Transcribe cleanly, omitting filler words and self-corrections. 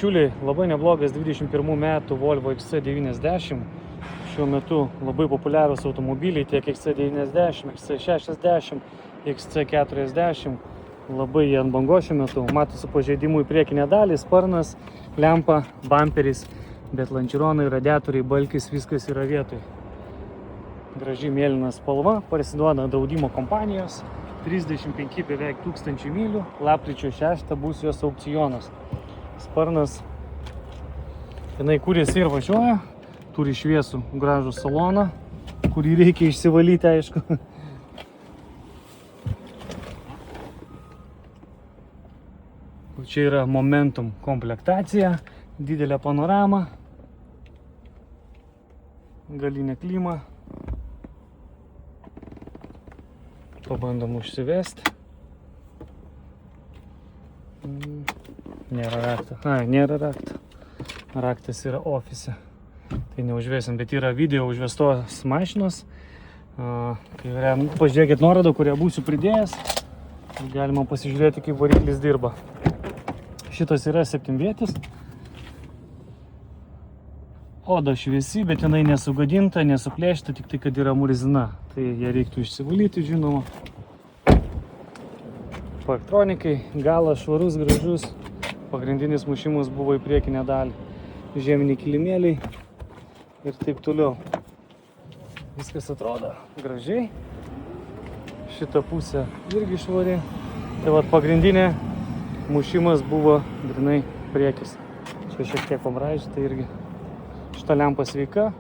Čiuliai, labai neblogas 21 metų Volvo XC90. Šiuo metu labai populiarūs automobiliai tiek XC90, XC60, XC40. Labai jie ant bangos šiuo metu. Matosi pažeidimų į priekinę dalį, sparnas, lempa, bamperis, bet lančironai, radiatoriai, balkis, viskas yra vietoj. Graži mėlyna spalva, parsiduoda draudimo kompanijos, 35 beveik 1000 mylių, lapkričio 6 bus jos aukcionas. Sparnas, jinai kūrėsi ir važiuoja, turi šviesų gražų saloną, kurį reikia išsivalyti, aišku. Čia yra Momentum komplektacija, didelė panorama, galinė klima. Pabandom užsivesti. Nėra rakto. Nėra rakto. Raktas yra ofise. Tai neužvesim, bet yra video užvestos mašinos. Pažiūrėkit nuorodą, kurią būsiu pridėjęs. Galima pasižiūrėti, kaip variklis dirba. Šitas yra 7-vietis. Oda šviesi, bet jinai nesugadinta, nesuplėšta, tik tai, kad yra murzina. Tai ją reiktų išsivalyti, žinoma. Parktronikai, galas švarus, gražus. Pagrindinis mušimas buvo į priekinę dalį. Žieminiai kilimėliai ir taip toliau. Viskas atrodo gražiai. Šita pusė irgi švari. Tai vat pagrindinė mušimas buvo grinai priekis. Čia šiek tiek pamraižyta irgi. Šita lempa sveika.